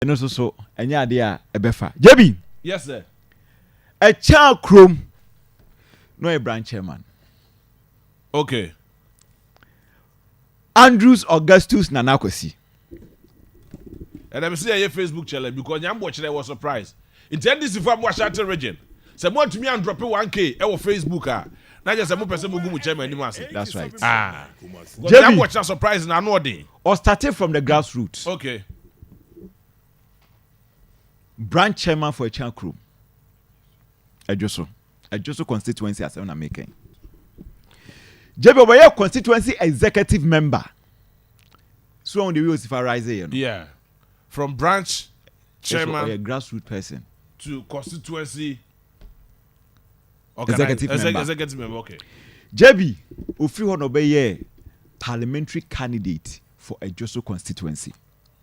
And also so enya ade a ebefa. Jebi. Yes sir. A child chrome no a branch chairman. Okay. Andrews Augustus Nana Akwasi. And I'm seeing your Facebook channel because I'm watching I was surprised. In 10 this from Washington region. Say more to me and drop 1K our Facebook now just a more person who go chairman anymore. That's right. I'm watching surprise and I know day. Or started from the grassroots. Okay. Branch chairman for a child crew. Ejoso constituency as I'm making. Jebe Oboye constituency executive member. So on the wheels if I rise here. Yeah. From branch chairman a grassroots person to constituency executive member. Okay. Jebi Ofri Hono Obeye parliamentary candidate for Ejoso constituency.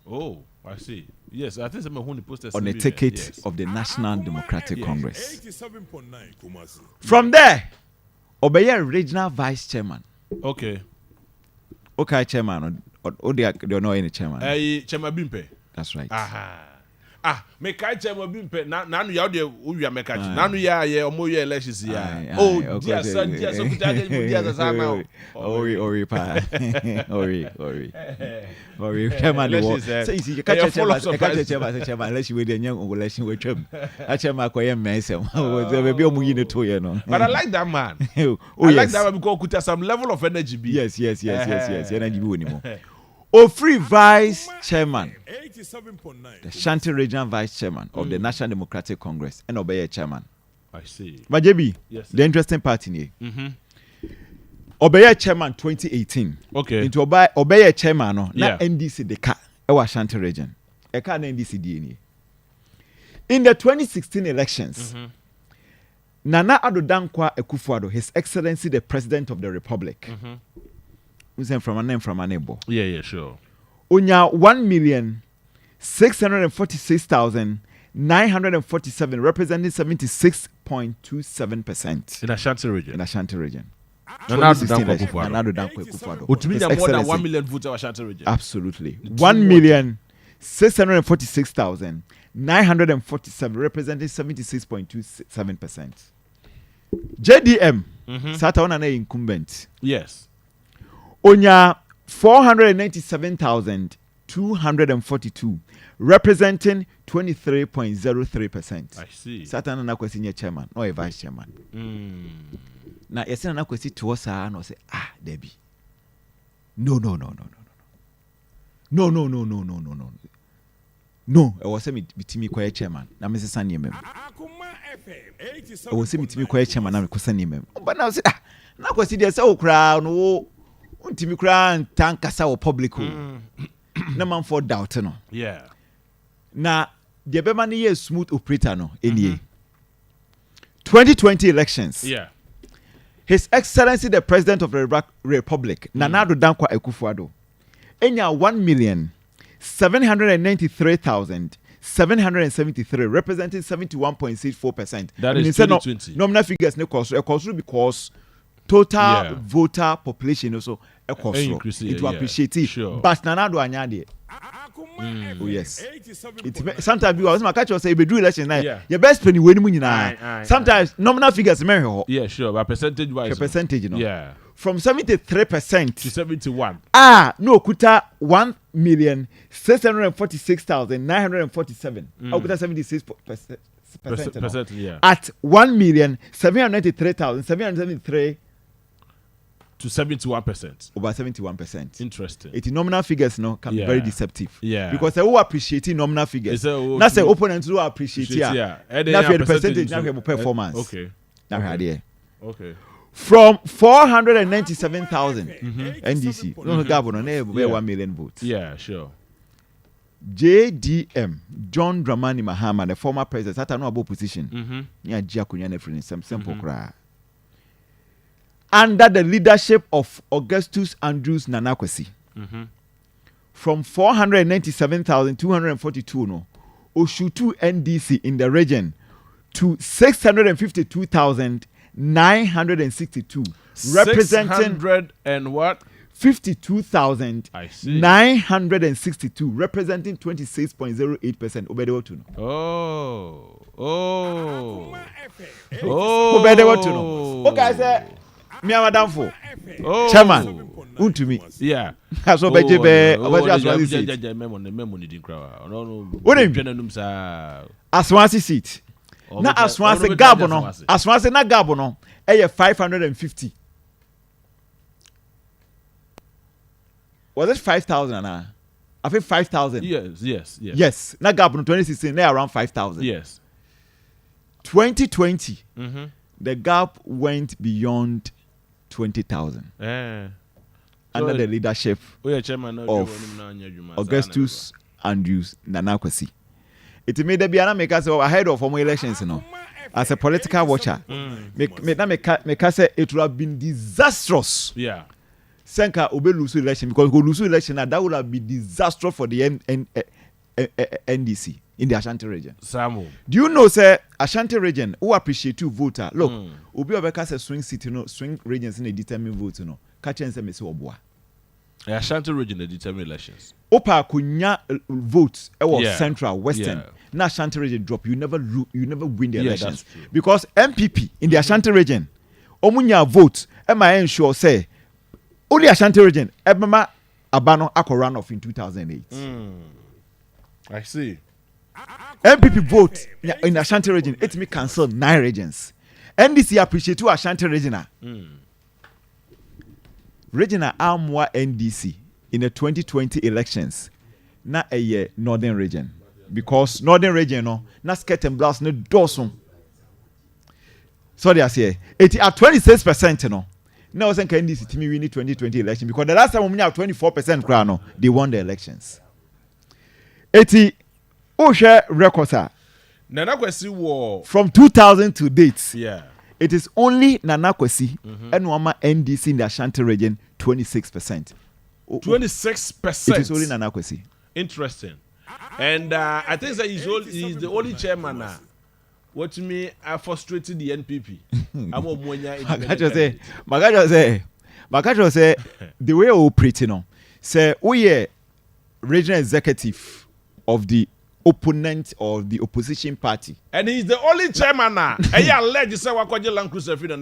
Oh, I see. Yes, I think someone who posted on a ticket of the National Democratic Congress. 87.9 From there, Obeye regional vice chairman. Okay. Okay, chairman. Or they don't know any chairman. Chairman Bimpe. That's right. Me kai chairman Bimpe. Na nu ya de uya me kachi. Na nu ya ye omo ye elections ya. Oh, dia so kutaje mu dia sa now. Ori pa. Ori chairman wo. Say you see you catch chairman unless you wait the young election we twam. A chairman ko ye mensem. We be omo yi ne to ye no. But I like that man. I like that man because kuta some level of energy be. Yes. Energy be woni mo. Ofri vice chairman, the Shanti regional vice chairman of the National Democratic Congress, and Obeye chairman. I see. But JB, yes, the interesting part in here. Obeye chairman 2018. Okay. Into Obeye chairman no, na NDC de ka ewa Shanti region. E ka na NDC di ni. In the 2016 elections, Nana Addo Dankwa Akufo-Addo, His Excellency the President of the Republic. From a neighbor. Yeah, sure. Unya 1,646,947, representing 76.27%. In Ashanti region. In Ashanti region. Nana Addo Dankwa Akufo-Addo. Which means there are more than 1 million votes in Ashanti region. Absolutely. 1,646,947, representing 76.27%. JDM, Satawana incumbent. Yes. Onya 497,242, representing 23.03%. I see. Satan na kwesi nye chairman, no a vice chairman. Na yesi na kwesi tuosa no say Debbie. No. No, I was saying mitimi kwa chairman. Na me sesa niemem. I was saying mitimi kwa chairman na me kosa niemem. But now say na kwesi dey say okra no untimi kura tankasa wo public na man for doubt no. Yeah. Na the bema ne ye smooth operator no enie. 2020 elections. Yeah. His Excellency the President of the Republic, Nana Addo Dankwa Akufo-Addo, enya 1,793,773, representing 71.64%. That is 2020. Nominal figures ne cost because total voter population also it will appreciate it. Sure. But Nana Addo anyade. Oh yes. Sometimes you always catch you say do election now. Your best penny when mu nyina. Sometimes nominal figures me ho. Yeah, sure, but percentage wise. Percentage, you know. Yeah. From 73% to 71. No kuta 1,646,947. Okuta 76%. Yeah. At 1,793,773 to 71%. Over 71%. Interesting. It nominal figures no can be very deceptive. Yeah. Because they will appreciate nominal figures. Not say opponents will appreciate yeah. Now the percentage now performance. Okay. Now okay. Okay. From 497,000 NDC. No governor, no 1 million votes. Yeah, sure. JDM, John Dramani Mahama, the former president, that are no about position. Yeah, Jakunya friend, some simple cry. Under the leadership of Augustus Andrews Nana Akwasi. From 497,242 no, Oshutu NDC in the region to 652,962, representing 600 and what? 52,962, representing 26.08%. Obede what to know? Obede what to know? Okay, I say, me am madam for chairman. To me, yeah. So beje Aswansi seat. Na Aswansi gabo no. Aswansi na gabo no. 550. Was it 5,000? I think 5,000. Yes. Na gabo no 2016. They around 5,000. Yes. 2020. The gap went beyond 20,000. Under the leadership of Augustus Andrews Nanakwasi. It made the Biana make us ahead of former elections, as a political watcher. Make us say it would have been disastrous. Yeah. Senka Obe lose election because we lose election and that would have been disastrous for the NDC in the Ashanti region. Samu. Do you know, sir, Ashanti region who appreciate you voter? Look, Obi Obeka say swing city, swing regions in a determined vote, Catch and say me so boy. Ashanti region the determined elections. Opa kunya votes central western. Na Ashanti region drop. You never win the elections because MPP in the Ashanti region, omunya votes. Am I ensure say only Ashanti region? Ebema Abano Ako run off in 2008. I see. MPP vote in Ashanti region. It may cancel 9 regions. NDC appreciate to Ashanti regional. Regional Amwa NDC in the 2020 elections. Na a northern region. Because northern region na skirt and blouse no dorsum. So they say it at 26%. Now say NDC to me win the 2020 election because the last time we have 24% crowd they won the elections. 80 share records Nanakwasi war from 2000 to date. Yeah. It is only Nanakwasi and Wama NDC in the Ashanti region 26%. 26%. It is only Nanakwasi. Interesting. And I think that he's the only chairman now. What to me, I frustrated the NPP. Magajo say, the way we operate, say, we regional executive of the opponent or the opposition party. And he's the only chairman now. And he alleged to say, what could you land cruiser free and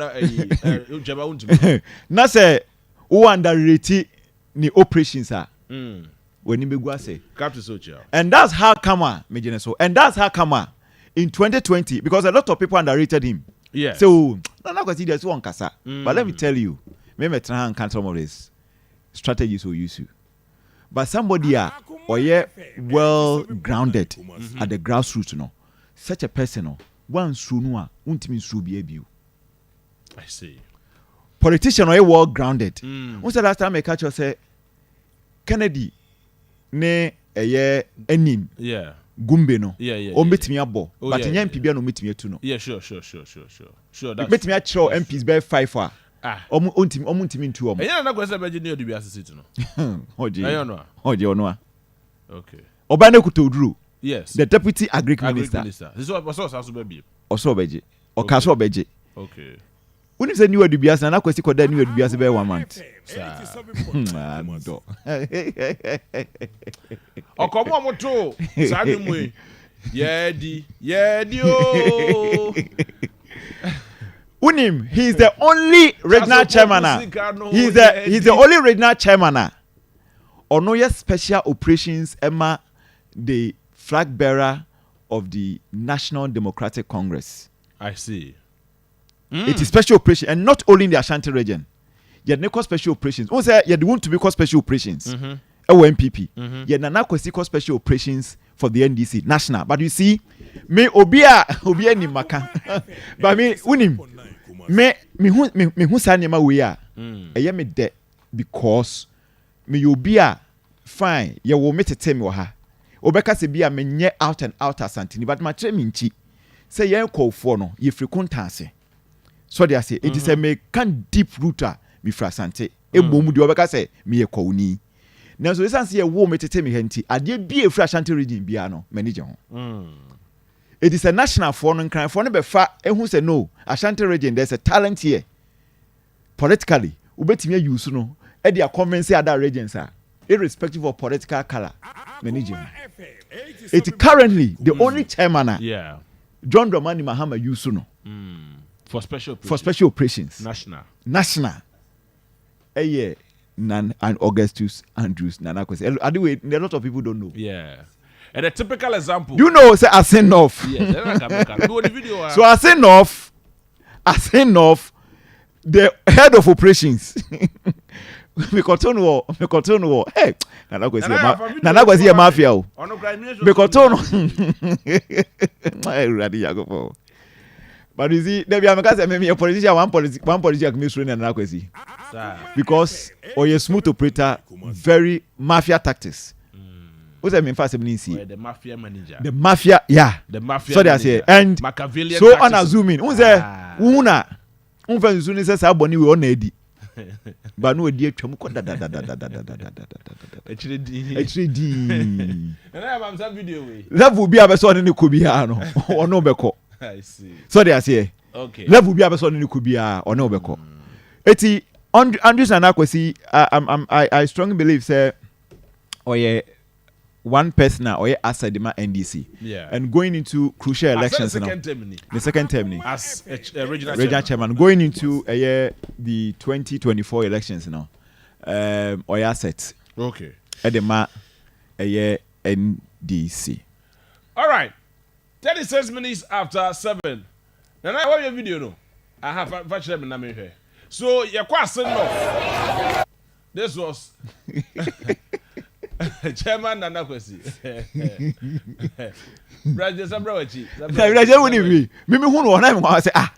na say, who underrated the operations are. When you be say, and that's how Akoma made so. And that's how Akoma in 2020, because a lot of people underrated him. Yeah. So, there's one kasa. But let me tell you, maybe try and cancel some of this strategies we use you. But somebody well grounded at the grassroots, such a person, one sunua, won't mean so be able. I see. Politician well grounded. When's the last time I catch you say Kennedy ne enim? Yeah. Gumbe no. Yeah. Meet me abo. But in MPB no meet me too no. Yeah, sure. That's meet me at show MPs be 5 for. Omuntimi ntu omo. Eya na kwese beje ne odubi asisi no. Oje. Eya no. Oje ono. Okay. Obane Kutoduru. Yes. The deputy agric minister. This was also bebi. Oso beje. Okaso beje. Okay. When you say new odubi asisi na kwese koda new odubi asisi be 1 month. Akoma moto. Sanu mu. Yedi o. Unim, he's the only regional chairman. He's the only regional chairman. Onoye Special Operations Emma, the flag bearer of the National Democratic Congress. I see. It is special operation, and not only in the Ashanti region. You had special operations. Who say you want to be called special operations? MPP. You had called special operations for the NDC national. But you see, me obia ni maka. But me unim. Me who say nema we are. Me de because me obia fine. You will meet a tell me ha. Obeka se bia me nye out and out asantini. But my tre minchi say you call for no ye frequentancy. So they say it is a me can deep rooter be frasante. E bomu di obeka say me ye kowni. Now so esan say wo me tete me henti. Ade bia free Ashanti region bia no manage ho. It is a national for no crime for no be fa ehun say no Ashanti region there's a talent here. Politically, ubetimi use no they are convincing other regions irrespective of political color. It's currently the only chairman. John Dramani Mahama Yusuno. For special operations. National. And Augustus Andrews Nanakwesi. Anyway, a lot of people don't know. Yeah. And a typical example. You know, say Asinov. So Asinov, the head of operations. Me continue. Hey, Nanakwesi a mafia. Me continue. But you see, there be a politician, one politician ministry and Akwasi. Because a smooth operator, very mafia tactics. What I mean, first, the mafia manager. The mafia, yeah. The mafia. So they say, and so unassuming. Who's there? Una. Unfa says aboni we onedi. But no idea chamuko da. HD. And I have some video we. Level be a person in the kubiano or no beko. I see. So they say, okay. Level be a person in the kubia or no beko. Eti Andrews and Akwasi, I strongly believe say, one person or aside the NDC. Yeah. And going into crucial elections. The second term. As a regional chairman. Going into the 2024 elections now. Or asset. Okay. Edema NDC. All right. 36 minutes after 7. Now I want your video no. I have virtually my name here. So you're quite no. This was Chairman Nanakwesi. Brother Sabrawachi. Brother woni bi. Mimi hu no na me say ah.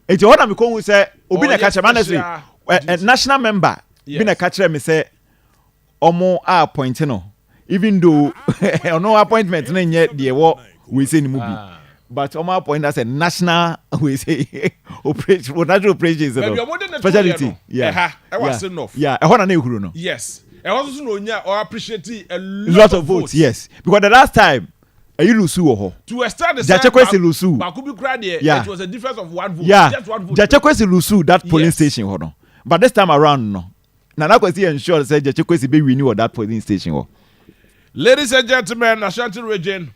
Eti ho na me ko hu say obi na ka chairman a national member bi na ka kire me say omo appoint no. Even though no appointment na nye de wo we say ni mu bi. But omo appoint as a national we say operation national operations specialty. Yeah. Yeah. E ho na ehuru no. Yes. And also no or appreciate a lot of votes. Yes, because the last time you lose to start the Lusu. It was a difference of one vote. Yeah, just one vote. Jachakwesi Lusu that polling station no. But this time around no. Nanakwesi ensure say Jachakwesi be renew that polling station. Ladies and gentlemen, Ashanti region,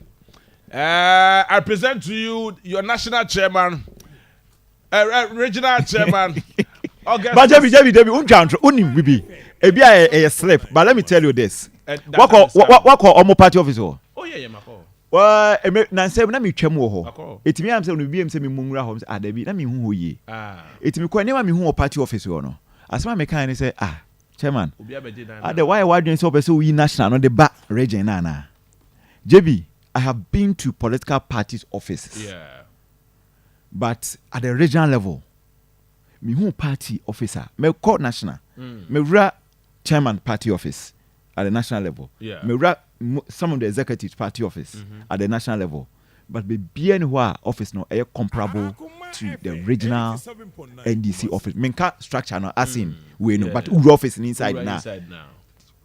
I present to you your national chairman, regional chairman. Augustus. But Debbie, unim bibi. Ebi a slip, but let me tell you this. What call Omo party officer? Oh yeah, my call. Well, na say na me twam wo ho. Etimi am say no biem say me mumura ho say Debbie na me hu hoye. Etimi kwa nema me hu party officer no. Asema me kan say chairman. The why didn't say person we national no the back region na. JB, I have been to political parties offices. Yeah. But at the regional level, me hu party officer, me call national. Me wura chairman party office at the national level. Yeah. Me wura some of the executive party office at the national level. But be BNY office no comparable to the regional NDC office. Menka structure no as in we know, but who office inside now.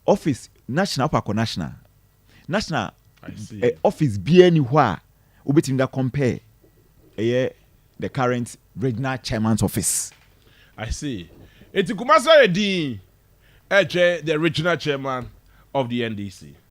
Office national upper national. National office BNY ubetim that compare the current regional chairman's office. I see. It's Kumasa Edi, the regional chairman of the NDC.